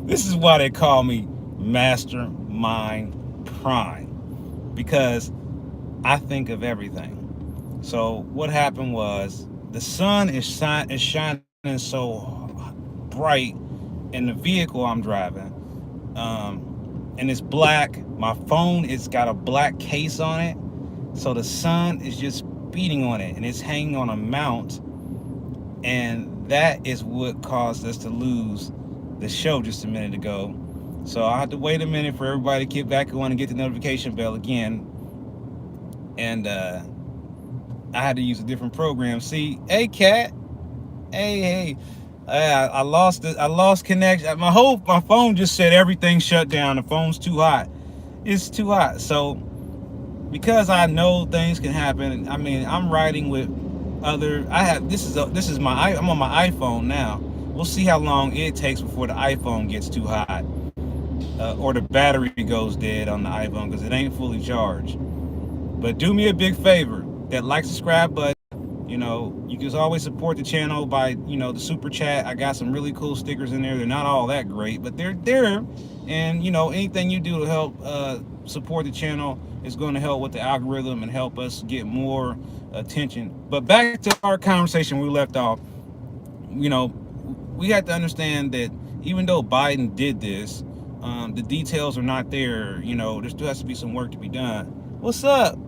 This is why they call me Mastermind Prime, because I think of everything. So what happened was the sun is shining so bright in the vehicle I'm driving, and it's black. My phone it's got a black case on it, so the sun is just beating on it, and it's hanging on a mount, and that is what caused us to lose the show just a minute ago. So I had to wait a minute for everybody to get back on and get the notification bell again, and I had to use a different program. See, hey cat, hey. I lost it. I lost connection. My phone just said everything shut down. The phone's too hot. It's too hot. So because I know things can happen. I mean, I'm riding with other. I have this is my I'm on my iPhone now. We'll see how long it takes before the iPhone gets too hot, or the battery goes dead on the iPhone because it ain't fully charged. But do me a big favor. That like, subscribe button. You know, you can always support the channel by, the super chat. I got some really cool stickers in there. They're not all that great, but they're there. And, anything you do to help support the channel is going to help with the algorithm and help us get more attention. But back to our conversation we left off, we have to understand that even though Biden did this, the details are not there. There still has to be some work to be done. What's up?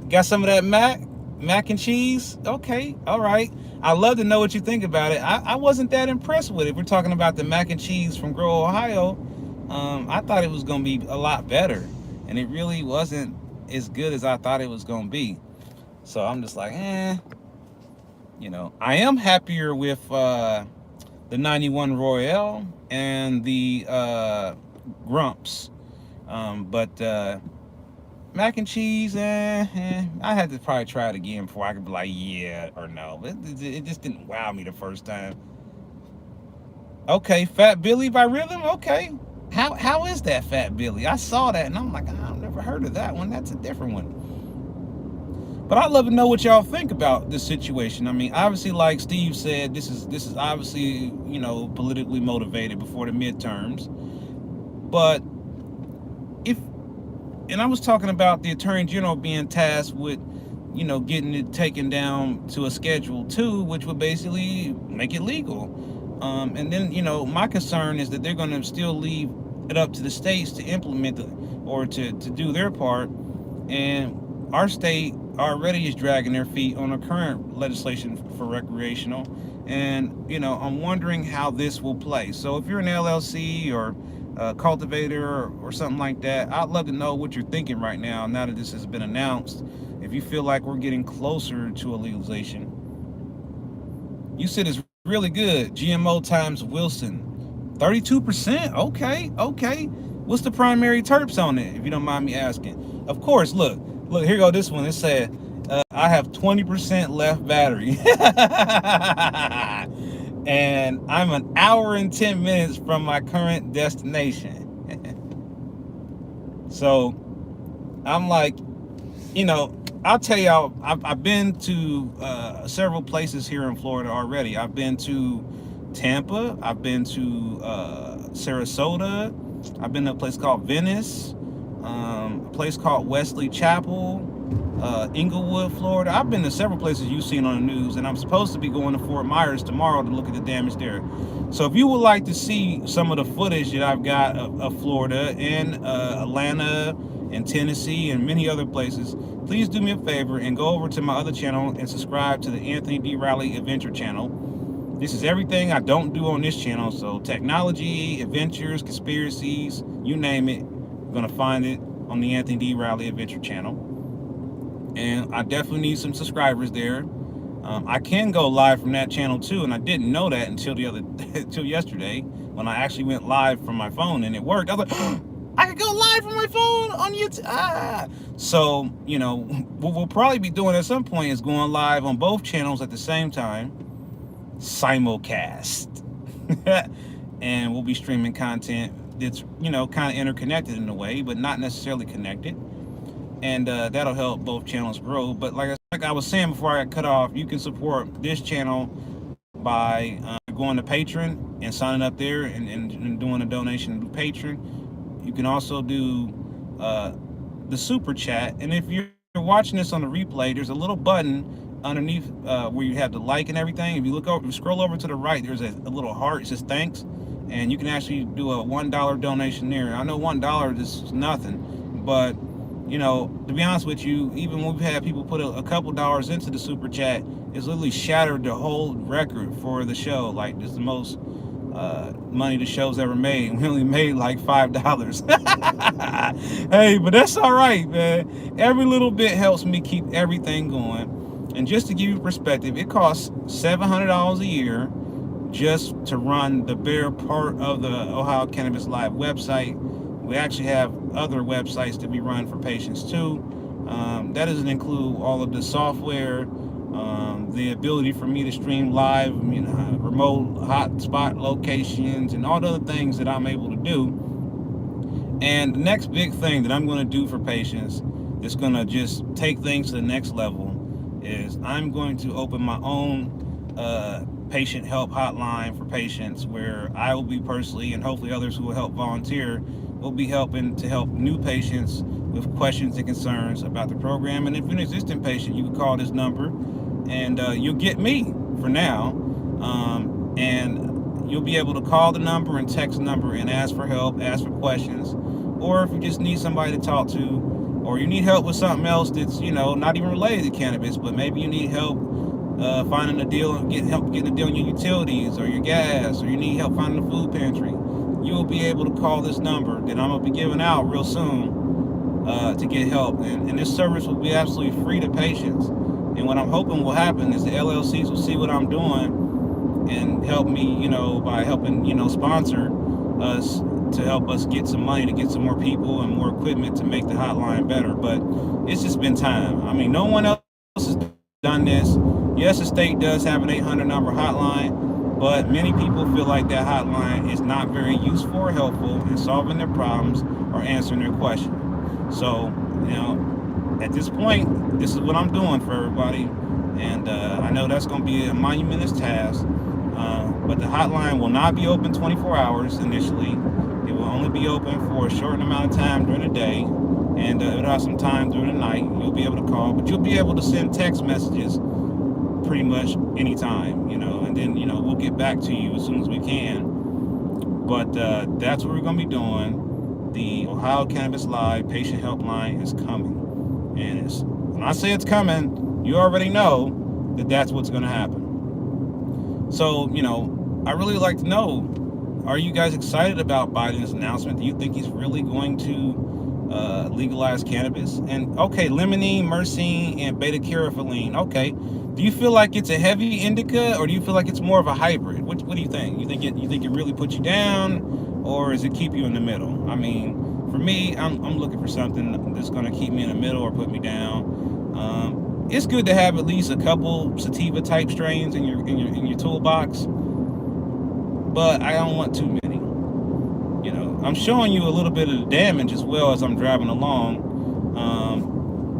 Got some of that mac and cheese? Okay, all right. I'd love to know what you think about it. I wasn't that impressed with it. We're talking about the mac and cheese from Grow, Ohio. I thought it was going to be a lot better, and it really wasn't as good as I thought it was going to be. So I'm just like, I am happier with the 91 Royale and the Grumps. But mac and cheese, I had to probably try it again before I could be like, yeah or no. It just didn't wow me the first time. Okay, Fat Billy by Rhythm. Okay, how is that Fat Billy? I saw that and I'm like, I've never heard of that one. That's a different one. But I'd love to know what y'all think about this situation. I mean, obviously, like Steve said, this is obviously politically motivated before the midterms. But if and I was talking about the Attorney General being tasked with, getting it taken down to a Schedule 2, which would basically make it legal. And then, my concern is that they're going to still leave it up to the states to implement or to do their part. And our state already is dragging their feet on the current legislation for recreational. And, I'm wondering how this will play. So if you're an LLC or cultivator or something like that, I'd love to know what you're thinking right now that this has been announced. If you feel like we're getting closer to a legalization. You said it's really good. GMO times Wilson, 32%. Okay. What's the primary terps on it, if you don't mind me asking? Of course. Look. Here go this one. It said I have 20% left battery. And I'm an hour and 10 minutes from my current destination. So I'm like, I'll tell y'all, I've been to several places here in Florida already. I've been to Tampa. I've been to Sarasota. I've been to a place called Venice, a place called Wesley Chapel, Inglewood, Florida. I've been to several places you've seen on the news, and I'm supposed to be going to Fort Myers tomorrow to look at the damage there. So if you would like to see some of the footage that I've got of Florida and Atlanta and Tennessee and many other places, please do me a favor and go over to my other channel and subscribe to the Anthony D. Riley Adventure channel. This is everything I don't do on this channel. So technology, adventures, conspiracies, you name it, you're going to find it on the Anthony D. Riley Adventure channel. And I definitely need some subscribers there. I can go live from that channel too, and I didn't know that until until yesterday when I actually went live from my phone and it worked. I was like, I could go live from my phone on YouTube. So, what we'll probably be doing at some point is going live on both channels at the same time, simulcast. And we'll be streaming content that's, kind of interconnected in a way, but not necessarily connected. And that'll help both channels grow. But like I was saying before I got cut off, you can support this channel by going to Patreon and signing up there and doing a donation to Patreon. You can also do the super chat. And if you're watching this on the replay, there's a little button underneath where you have the like and everything. If you look over, if you scroll over to the right, there's a little heart. It says thanks, and you can actually do a $1 donation there. I know $1 is nothing, but you know, to be honest with you, even when we've had people put a couple dollars into the super chat, it's literally shattered the whole record for the show. Like, it's the most money the show's ever made. We only made like $5. Hey, but that's all right, man. Every little bit helps me keep everything going. And just to give you perspective, it costs $700 a year just to run the bare part of the Ohio Cannabis Live website. We actually have other websites that we run for patients too. That doesn't include all of the software, the ability for me to stream live, you know, remote hotspot locations, and all the other things that I'm able to do. And the next big thing that I'm going to do for patients that's going to just take things to the next level is I'm going to open my own patient help hotline for patients, where I will be personally, and hopefully others who will help volunteer, will be helping to help new patients with questions and concerns about the program. And if you're an existing patient, you can call this number and you'll get me for now. And you'll be able to call the number and text the number and ask for help, ask for questions. Or if you just need somebody to talk to, or you need help with something else that's, you know, not even related to cannabis, but maybe you need help finding a deal, getting a deal on your utilities or your gas, or you need help finding a food pantry, you will be able to call this number that I'm going to be giving out real soon to get help. And this service will be absolutely free to patients. And what I'm hoping will happen is the LLCs will see what I'm doing and help me, you know, by helping, you know, sponsor us to help us get some money to get some more people and more equipment to make the hotline better. But it's just been time. I mean, no one else has done this. Yes, the state does have an 800 number hotline, but many people feel like that hotline is not very useful or helpful in solving their problems or answering their questions. So, you know, at this point, this is what I'm doing for everybody. And I know that's going to be a monumentous task, but the hotline will not be open 24 hours initially. It will only be open for a short amount of time during the day, and it'll have some time during the night. You'll be able to call, but you'll be able to send text messages pretty much anytime, you know, and then, you know, we'll get back to you as soon as we can. But that's what we're going to be doing. The Ohio Cannabis Live patient helpline is coming. And when I say it's coming, you already know that that's what's going to happen. So, you know, I really like to know, are you guys excited about Biden's announcement? Do you think he's really going to legalize cannabis? And okay, limonene, myrcene, and beta-carotene. Okay, do you feel like it's a heavy indica, or do you feel like it's more of a hybrid? What do you think? You think it really puts you down, or does it keep you in the middle? I mean, for me, I'm looking for something that's going to keep me in the middle or put me down. It's good to have at least a couple sativa type strains in your toolbox, but I don't want too many. You know, I'm showing you a little bit of the damage as well as I'm driving along.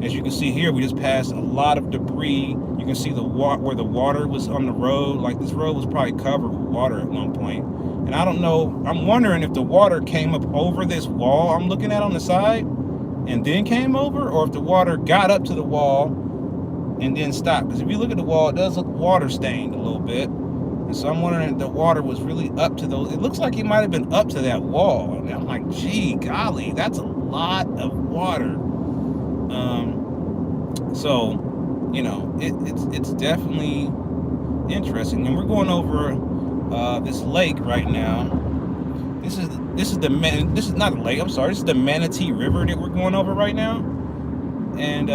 As you can see here, we just passed a lot of debris. You can see where the water was on the road. Like, this road was probably covered with water at one point. And I don't know, I'm wondering if the water came up over this wall I'm looking at on the side and then came over, or if the water got up to the wall and then stopped. Because if you look at the wall, it does look water stained a little bit. And so I'm wondering if the water was really up to those. It looks like it might have been up to that wall. And I'm like, gee, golly, that's a lot of water. So, you know, it's definitely interesting. And we're going over this lake right now. This is not a lake. I'm sorry. This is the Manatee River that we're going over right now. And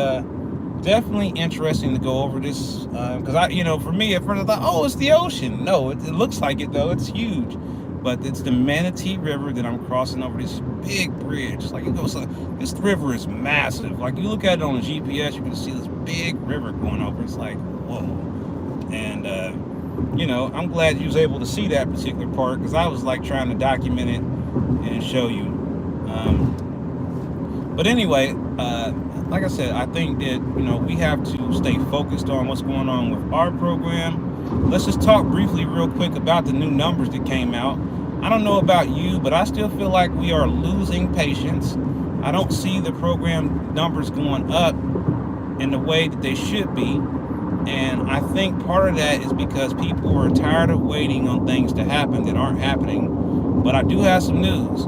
definitely interesting to go over this, because you know, for me at first I thought, oh, it's the ocean. No, it looks like it though. It's huge, but it's the Manatee River that I'm crossing over this big bridge. Like, it goes. This river is massive. Like, you look at it on the GPS, you can see this big river going over. It's like, whoa. And you know, I'm glad you was able to see that particular part, because I was like trying to document it and show you. But anyway, like I said, I think that, you know, we have to stay focused on what's going on with our program. let's just talk briefly, real quick, about the new numbers that came out. I don't know about you, but I still feel like we are losing patients. I don't see the program numbers going up in the way that they should be. And I think part of that is because people are tired of waiting on things to happen that aren't happening. But I do have some news.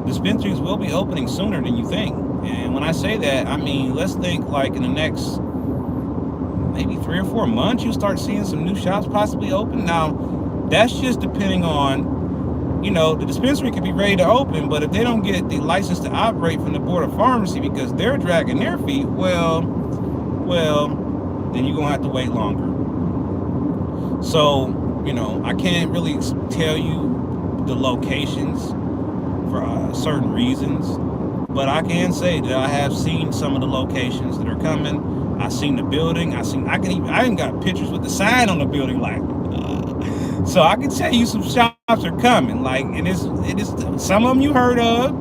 Dispensaries will be opening sooner than you think. And when I say that, I mean, let's think like in the next maybe 3 or 4 months, you start seeing some new shops possibly open. Now, that's just depending on, the dispensary could be ready to open, but if they don't get the license to operate from the Board of Pharmacy because they're dragging their feet, well, then you're gonna have to wait longer. So, I can't really tell you the locations for certain reasons, but I can say that I have seen some of the locations that are coming. I seen the building. I even got pictures with the sign on the building, like. So I can tell you some shops are coming, like, and it is some of them you heard of,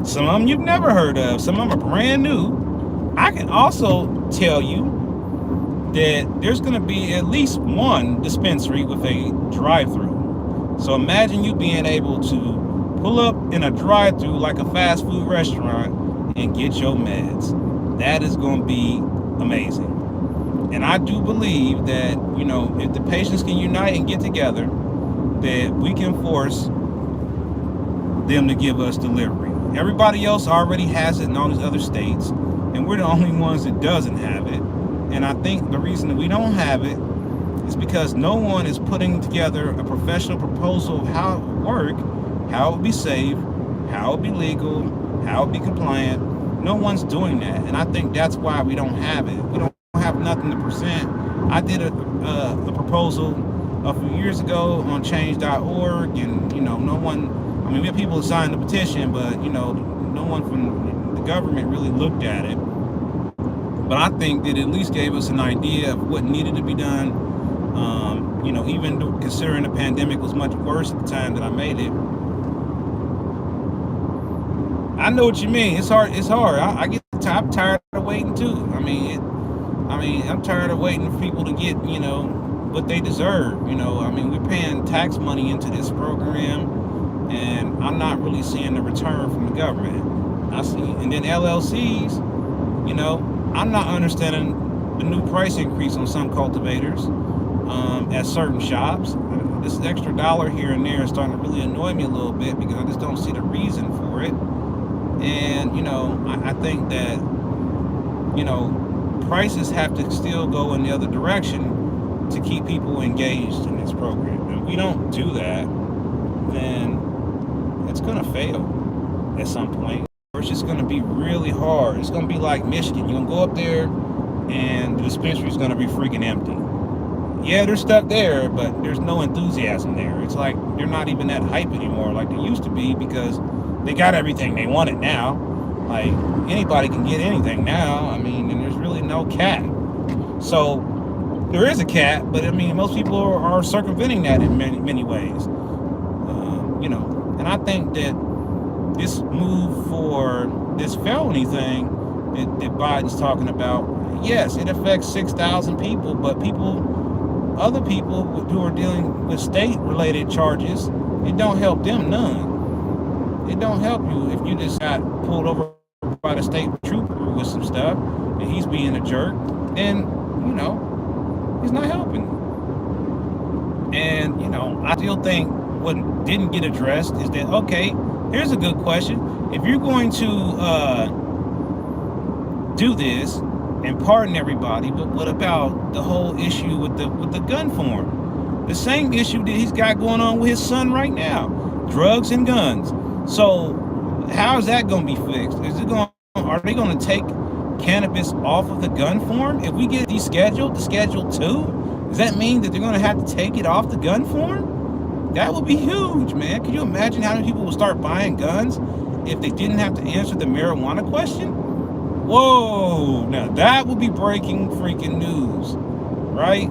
some of them you've never heard of, some of them are brand new. I can also tell you that there's going to be at least one dispensary with a drive-through. So imagine you being able to pull up in a drive-through like a fast food restaurant and get your meds. That is going to be amazing. And I do believe that, if the patients can unite and get together, that we can force them to give us delivery. Everybody else already has it in all these other states, and we're the only ones that doesn't have it. And I think the reason that we don't have it is because no one is putting together a professional proposal of how it would work, how it would be safe, how it would be legal, how it would be compliant. No one's doing that, and I think that's why we don't have it. We don't have nothing to present. I did a proposal a few years ago on change.org, and no one. I mean, we have people who signed the petition, but no one from the government really looked at it. But I think that it at least gave us an idea of what needed to be done. Even considering the pandemic was much worse at the time that I made it. I know what you mean. It's hard. I get I'm tired of waiting too. I'm tired of waiting for people to get what they deserve. We're paying tax money into this program, and I'm not really seeing the return from the government. I see, and then LLCs. I'm not understanding the new price increase on some cultivators at certain shops. This extra dollar here and there is starting to really annoy me a little bit because I just don't see the reason for it. And I think that prices have to still go in the other direction to keep people engaged in this program. If we don't do that, then it's going to fail at some point. It's just going to be really hard. It's going to be like Michigan. You're going to go up there and the dispensary is going to be freaking empty. Yeah, there's stuff there, but there's no enthusiasm there. It's like they're not even that hype anymore like they used to be because they got everything they wanted now. Like, anybody can get anything now. And there's really no cap. So, there is a cap, but most people are circumventing that in many ways. And I think that this move for this felony thing that Biden's talking about, yes, it affects 6,000 people, but other people who are dealing with state-related charges, it don't help them none. It don't help you if you just got pulled over by the state trooper with some stuff and he's being a jerk, then, he's not helping. And, I still think what didn't get addressed is that, okay, here's a good question. If you're going to do this and pardon everybody, but what about the whole issue with the gun form? The same issue that he's got going on with his son right now, drugs and guns. So how is that going to be fixed? Are they going to take cannabis off of the gun form? If we get descheduled to Schedule 2, does that mean that they're going to have to take it off the gun form? That would be huge, man. Can you imagine how many people would start buying guns if they didn't have to answer the marijuana question? Whoa, now that would be breaking freaking news, right?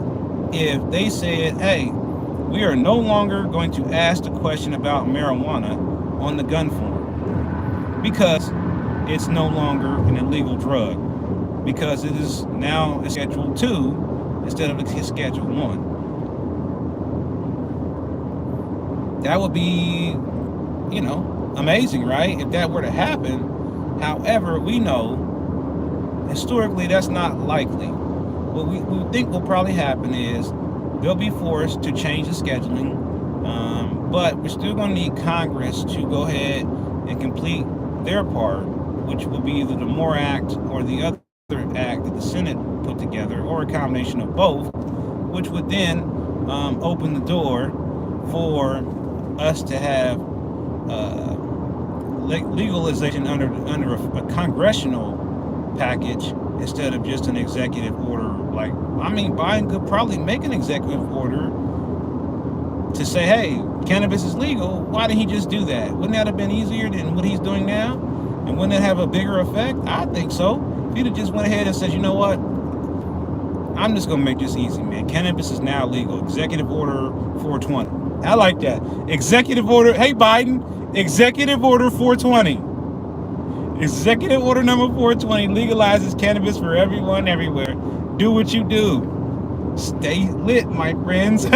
If they said, hey, we are no longer going to ask the question about marijuana on the gun form because it's no longer an illegal drug, because it is now a Schedule 2 instead of a Schedule 1. That would be, amazing, right? If that were to happen. However, we know historically that's not likely. What we think will probably happen is they'll be forced to change the scheduling, but we're still going to need Congress to go ahead and complete their part, which will be either the MORE Act or the other act that the Senate put together, or a combination of both, which would then open the door for us to have legalization under a congressional package instead of just an executive order. Like, I mean, Biden could probably make an executive order to say, hey, cannabis is legal. Why didn't he just do that? Wouldn't that have been easier than what he's doing now? And wouldn't it have a bigger effect? I think so. If he'd have just went ahead and said, you know what? I'm just going to make this easy, man. Cannabis is now legal. Executive Order 420. I like that. Executive Order. Hey, Biden. Executive Order 420. Executive Order number 420 legalizes cannabis for everyone, everywhere. Do what you do. Stay lit, my friends. And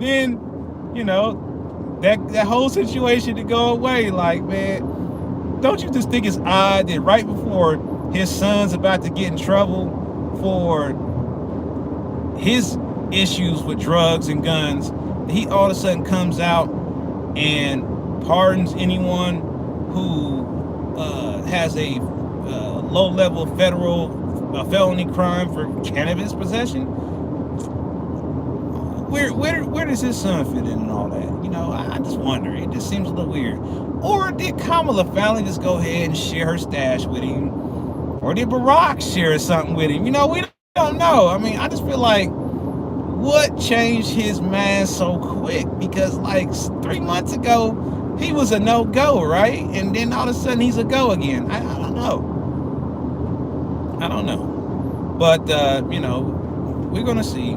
then, that whole situation to go away. Like, man, don't you just think it's odd that right before his son's about to get in trouble for his issues with drugs and guns, he all of a sudden comes out and pardons anyone who has a low-level federal felony crime for cannabis possession? Where does his son fit in and all that? I just wonder. It just seems a little weird. Or did Kamala finally just go ahead and share her stash with him? Or did Barack share something with him? We don't know. I mean, I just feel like, what changed his mind so quick? Because like 3 months ago, he was a no-go, right? And then all of a sudden he's a go again. I don't know. But, we're going to see.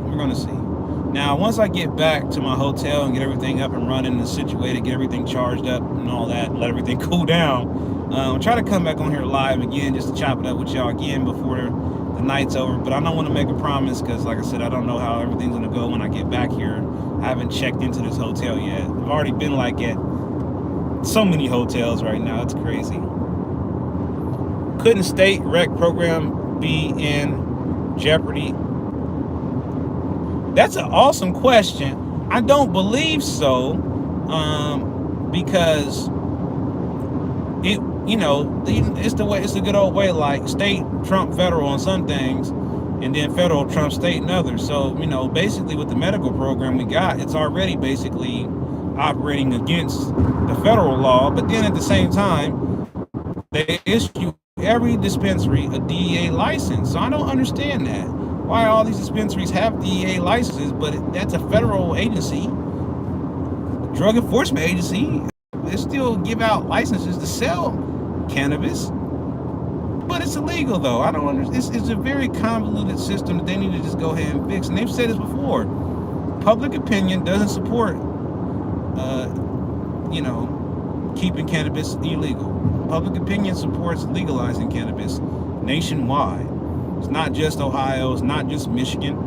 Now, once I get back to my hotel and get everything up and running and situated, get everything charged up and all that, let everything cool down, I'll try to come back on here live again just to chop it up with y'all again before the night's over. But I don't want to make a promise because, like I said, I don't know how everything's going to go when I get back here. I haven't checked into this hotel yet. I've already been like at so many hotels right now. It's crazy. Couldn't state rec program be in jeopardy? That's an awesome question. I don't believe so, because it's the good old way, like state trump federal on some things, and then federal trump state in others. So, basically with the medical program we got, it's already basically operating against the federal law, but then at the same time, they issue every dispensary a DEA license. So I don't understand that. Why all these dispensaries have DEA licenses, but that's a federal agency, drug enforcement agency. They still give out licenses to sell cannabis, but it's illegal though. I don't understand. It's a very convoluted system that they need to just go ahead and fix. And they've said this before. Public opinion doesn't support, keeping cannabis illegal. Public opinion supports legalizing cannabis nationwide. It's not just Ohio. It's not just Michigan.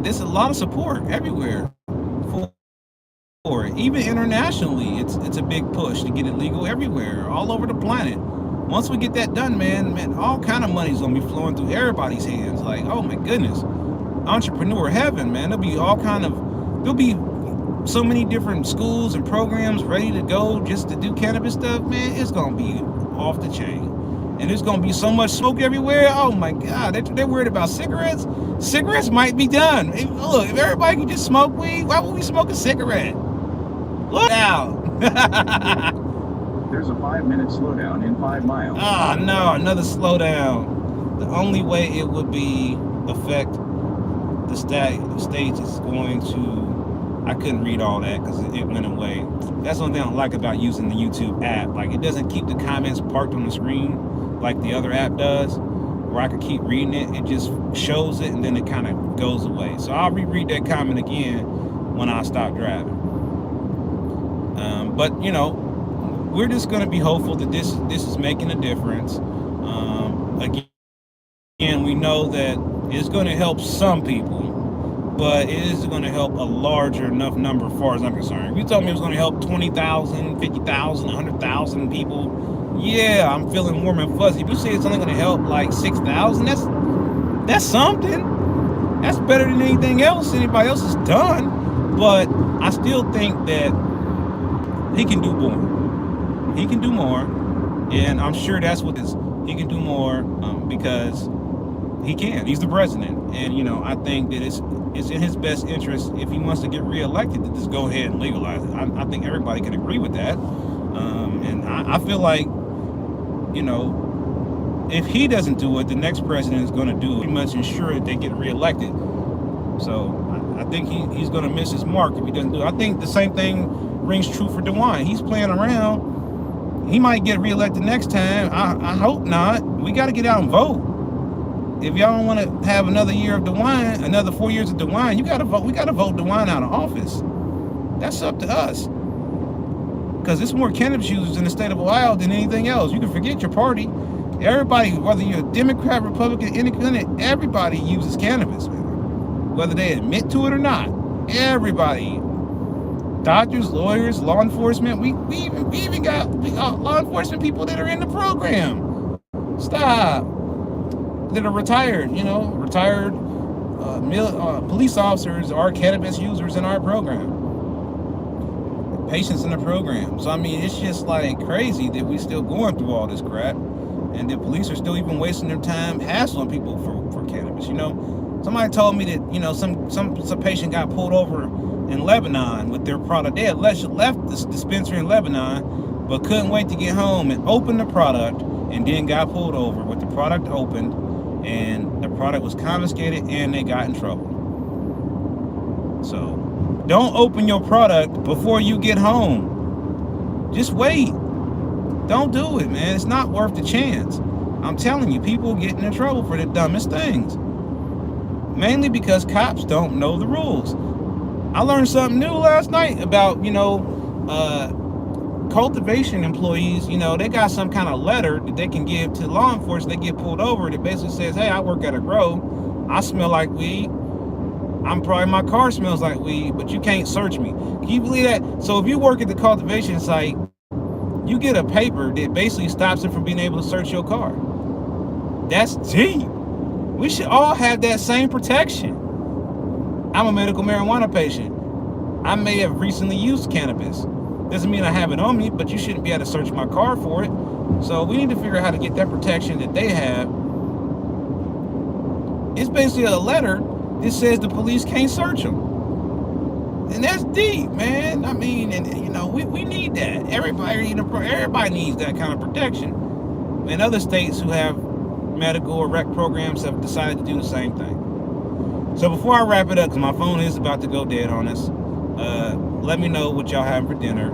There's a lot of support everywhere for it. Even internationally, it's a big push to get it legal everywhere, all over the planet. Once we get that done, man, all kind of money's gonna be flowing through everybody's hands. Like, oh my goodness, entrepreneur heaven, man. There'll be so many different schools and programs ready to go just to do cannabis stuff, man. It's gonna be off the chain. And there's going to be so much smoke everywhere. Oh, my God. They're worried about cigarettes. Cigarettes might be done. Look, if everybody could just smoke weed, why would we smoke a cigarette? Look out. There's a 5-minute slowdown in 5 miles. Oh, no, another slowdown. The only way it would affect the states is going to... I couldn't read all that because it went away. That's one thing I don't like about using the YouTube app. Like, it doesn't keep the comments parked on the screen like the other app does, where I could keep reading it. It just shows it and then it kind of goes away. So I'll reread that comment again when I stop driving. But we're just going to be hopeful that this is making a difference. Again, we know that it's going to help some people, but it is going to help a larger enough number as far as I'm concerned. If you told me it was going to help 20,000, 50,000, 100,000 people, yeah, I'm feeling warm and fuzzy. If you say it's only going to help like 6,000, that's something. That's better than anything else anybody else has done. But I still think that he can do more. He can do more, and I'm sure that's what is. He can do more because he can. He's the president, and I think that it's in his best interest if he wants to get reelected to just go ahead and legalize it. I think everybody can agree with that, and I feel like if he doesn't do it, the next president is going to do it. Pretty much ensure that they get reelected. So I think he's going to miss his mark if he doesn't do it. I think the same thing rings true for DeWine. He's playing around. He might get reelected next time. I hope not. We got to get out and vote. If y'all don't want to have another year of DeWine, another 4 years of DeWine, you got to vote. We got to vote DeWine out of office. That's up to us. Because there's more cannabis users in the state of Ohio than anything else. You can forget your party. Everybody, whether you're a Democrat, Republican, independent, everybody uses cannabis, man. Whether they admit to it or not. Everybody. Doctors, lawyers, law enforcement. We even got law enforcement people that are in the program. Stop. That are retired, retired police officers are cannabis users in our program. Patients in the program. So, I mean, it's just like crazy that we still going through all this crap, and the police are still even wasting their time hassling people for cannabis. Somebody told me that, some patient got pulled over in Lebanon with their product. They had left the dispensary in Lebanon, but couldn't wait to get home and open the product, and then got pulled over with the product opened, and the product was confiscated, and they got in trouble. So don't open your product before you get home. Just wait. Don't do it, man. It's not worth the chance. I'm telling you, people getting in trouble for the dumbest things. Mainly because cops don't know the rules. I learned something new last night about, cultivation employees. They got some kind of letter that they can give to law enforcement. They get pulled over that basically says, hey, I work at a grow. I smell like weed. My car smells like weed, but you can't search me. Can you believe that? So if you work at the cultivation site, you get a paper that basically stops them from being able to search your car. That's deep. We should all have that same protection. I'm a medical marijuana patient. I may have recently used cannabis. Doesn't mean I have it on me, but you shouldn't be able to search my car for it. So we need to figure out how to get that protection that they have. It's basically a letter that says the police can't search them. And that's deep, man. I mean, we need that. Everybody needs that kind of protection. And other states who have medical or rec programs have decided to do the same thing. So before I wrap it up, because my phone is about to go dead on us, let me know what y'all having for dinner.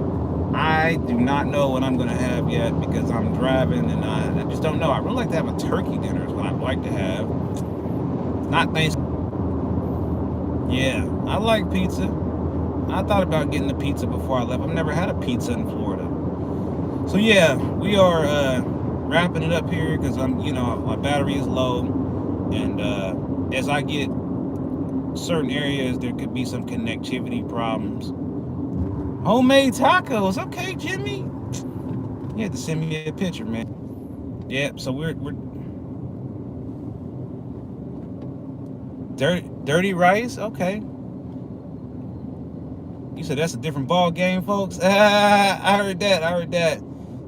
I do not know what I'm going to have yet because I'm driving, and I just don't know. I really like to have a turkey dinner is what I'd like to have. Not Thanksgiving. Yeah, I like pizza. I thought about getting a pizza before I left. I've never had a pizza in Florida. So yeah, we are wrapping it up here because my battery is low, and as I get certain areas, there could be some connectivity problems. Homemade tacos, okay, Jimmy. You had to send me a picture, man. Yep. So we're dirty rice, okay. You said that's a different ball game, folks. I heard that.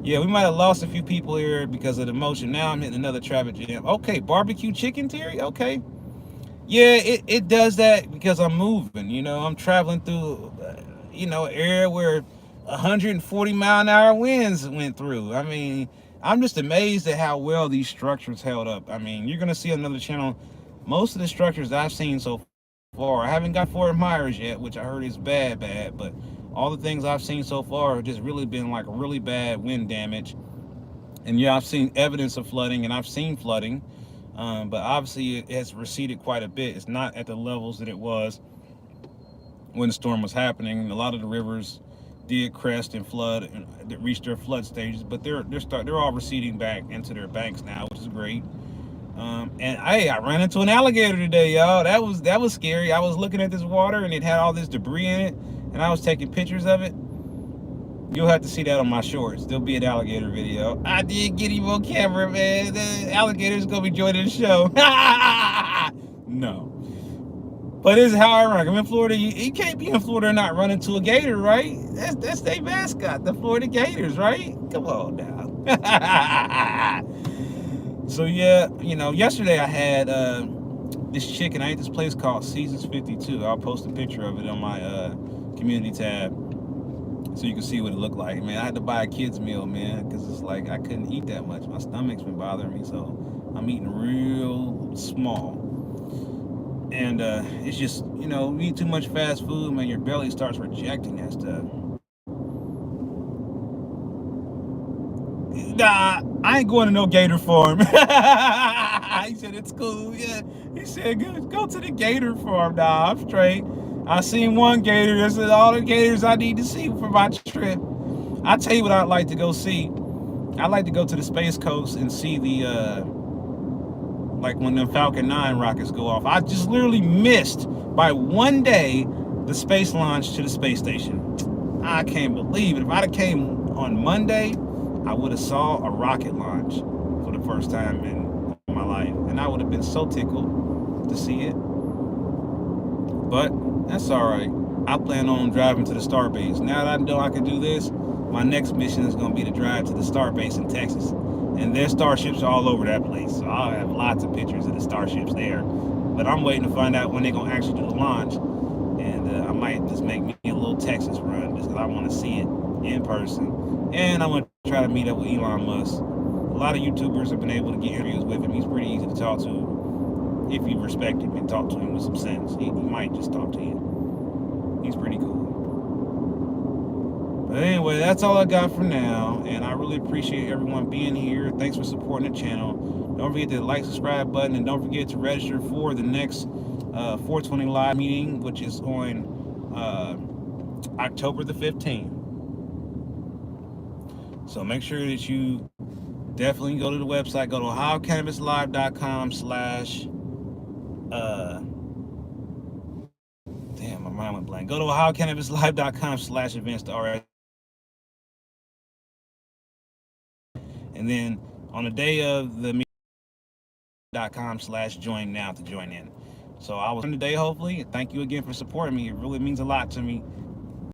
Yeah, we might have lost a few people here because of the motion. Now I'm hitting another traffic jam. Okay, barbecue chicken, Terry. Okay. Yeah, it does that because I'm moving. I'm traveling through, area where 140 mile an hour winds went through. I mean, I'm just amazed at how well these structures held up. I mean, you're gonna see another channel. Most of the structures I've seen so far, I haven't got Fort Myers yet, which I heard is bad, but all the things I've seen so far have just really been like really bad wind damage. And yeah, I've seen evidence of flooding, and I've seen flooding. But obviously it has receded quite a bit. It's not at the levels that it was when the storm was happening. A lot of the rivers did crest and flood and reach their flood stages, but they're all receding back into their banks now, which is great. And I ran into an alligator today, y'all. That was scary. I was looking at this water and it had all this debris in it, and I was taking pictures of it. You'll have to see that on my shorts. There'll be an alligator video. I did get him on camera, man. The alligator's gonna be joining the show. No. But this is how I run. I'm in Florida. You can't be in Florida and not run into a gator, right? That's their mascot, the Florida Gators, right? Come on now. So yeah, yesterday I had this chicken. I ate this place called Seasons 52. I'll post a picture of it on my community tab so you can see what it looked like. Man, I had to buy a kid's meal, man, because it's like I couldn't eat that much. My stomach's been bothering me, so I'm eating real small. And it's just, you eat too much fast food, man, your belly starts rejecting that stuff. Nah, I ain't going to no gator farm. He said, it's cool. Yeah. He said, go to the gator farm. Nah, I'm straight. I seen one gator. This is all the gators I need to see for my trip. I'll tell you what I'd like to go see. I'd like to go to the Space Coast and see the, like when the Falcon 9 rockets go off. I just literally missed by one day the space launch to the space station. I can't believe it. If I'd have came on Monday, I would have saw a rocket launch for the first time in my life, and I would have been so tickled to see it. But that's all right. I plan on driving to the Starbase. Now that I know I can do this, my next mission is going to be to drive to the Starbase in Texas, and there's starships all over that place. So I'll have lots of pictures of the starships there. But I'm waiting to find out when they're going to actually do the launch, and I might just make me a little Texas run just because I want to see it in person. And I want to try to meet up with Elon Musk. A lot of YouTubers have been able to get interviews with him. He's pretty easy to talk to if you respect him and talk to him with some sense. He might just talk to you. He's pretty cool. But anyway, that's all I got for now. And I really appreciate everyone being here. Thanks for supporting the channel. Don't forget to like, subscribe button, and don't forget to register for the next 420 Live meeting, which is on October the 15th. So make sure that you definitely go to the website. Go to ohioCannabisLive.com/ damn, my mind went blank. Go to ohioCannabisLive.com/events to RS. And then on the day of the meeting.com/join now to join in. So I was on today, hopefully. Thank you again for supporting me. It really means a lot to me.